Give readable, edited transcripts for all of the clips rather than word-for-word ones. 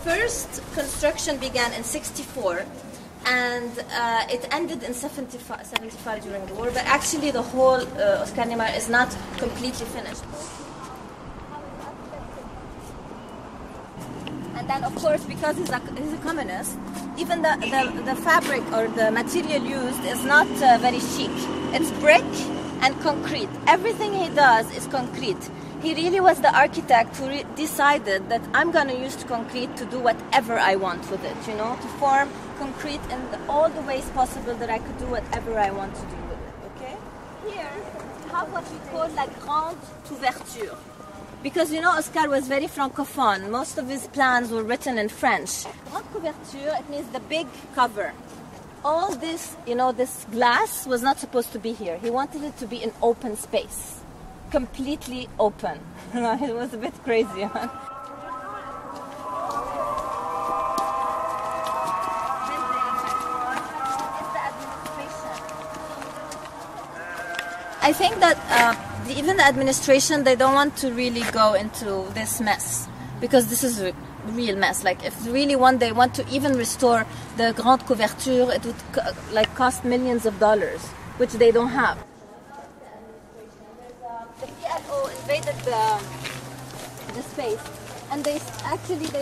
first construction began in '64, and it ended in '75 during the war. But actually, the whole Oscar Niemeyer is not completely finished. And then, of course, because he's a communist, even the fabric or the material used is not very chic. It's brick and concrete. Everything he does is concrete. He really was the architect who decided that I'm going to use concrete to do whatever I want with it, you know, to form concrete in all the ways possible that I could do whatever I want to do with it, okay? Here, we have what we call la grande couverture. Because, you know, Oscar was very francophone. Most of his plans were written in French. Grande couverture, it means the big cover. All this, you know, this glass was not supposed to be here. He wanted it to be an open space. Completely open. It was a bit crazy, huh? I think that even the administration, they don't want to really go into this mess, because this is a real mess. Like, if really one day want to even restore the grande couverture, it would cost millions of dollars, which they don't have. The PLO invaded the space, and they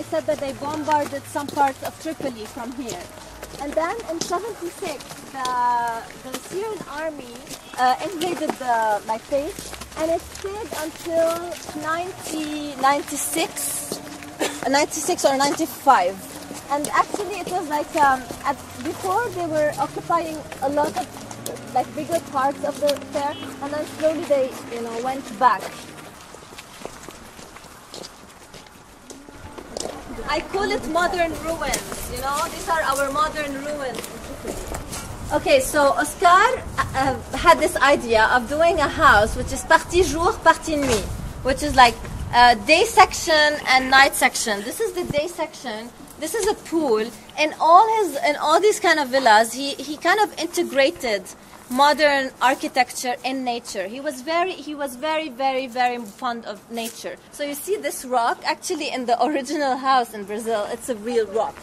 said that they bombarded some parts of Tripoli from here. And then in '76, the Syrian army invaded the place, and it stayed until 96 or 95. And actually, it was like before they were occupying a lot of bigger parts of the fair, and then slowly they, you know, went back. I call it modern ruins, you know, these are our modern ruins. Okay, so Oscar had this idea of doing a house which is partie jour, partie nuit, which is like day section and night section. This is the day section. This is a pool. In all these kind of villas, he kind of integrated modern architecture in nature. He was very, very, very fond of nature. So you see this rock, actually in the original house in Brazil, it's a real rock.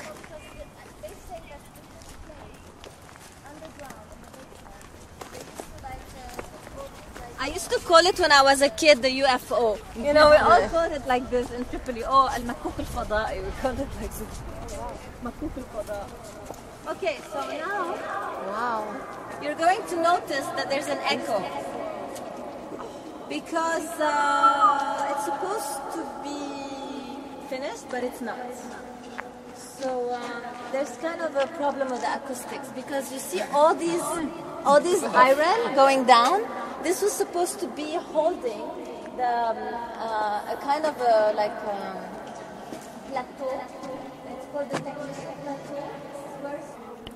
I used to call it when I was a kid the UFO. You know, we all called it like this in Tripoli. Oh, المكوك الفضائي. We called it like this. مكوك الفضاء. Okay, so now, wow, you're going to notice that there's an echo, because it's supposed to be finished, but it's not. So there's kind of a problem with the acoustics, because you see all these iron going down. This was supposed to be holding the a kind of plateau. It's called the technician plateau.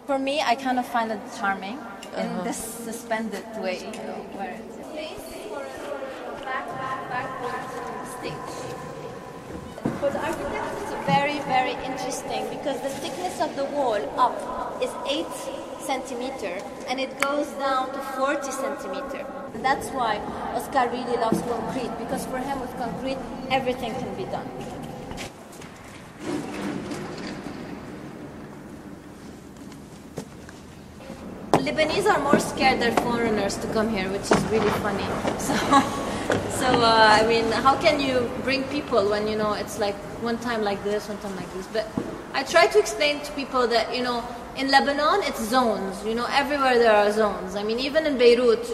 For me, I kind of find it charming in this suspended way, you know, where it's a space for a backward stage. For the architects, it's very, very interesting, because the thickness of the wall up is 8 centimeters, and it goes down to 40 centimeters. And that's why Oscar really loves concrete, because for him, with concrete, everything can be done. Lebanese are more scared than foreigners to come here, which is really funny. So I mean, how can you bring people when, you know, it's like one time like this, one time like this? But I try to explain to people that, you know, in Lebanon, it's zones. You know, everywhere there are zones. I mean, even in Beirut,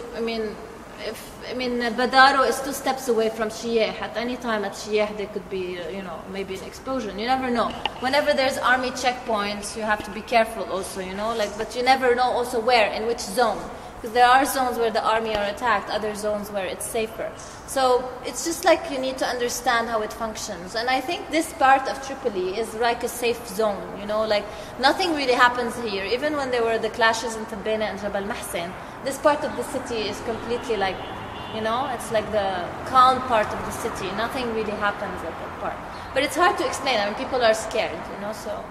Badaro is 2 steps away from Shiyeh. At any time at Shiyeh, there could be, you know, maybe an explosion. You never know. Whenever there's army checkpoints, you have to be careful also, you know, but you never know also where, in which zone. Because there are zones where the army are attacked, other zones where it's safer. So it's just like you need to understand how it functions. And I think this part of Tripoli is like a safe zone, you know, like nothing really happens here. Even when there were the clashes in Tabbena and Jabal Mahsen, this part of the city is completely like, you know, it's like the calm part of the city. Nothing really happens at that part. But it's hard to explain. I mean, people are scared, you know, so...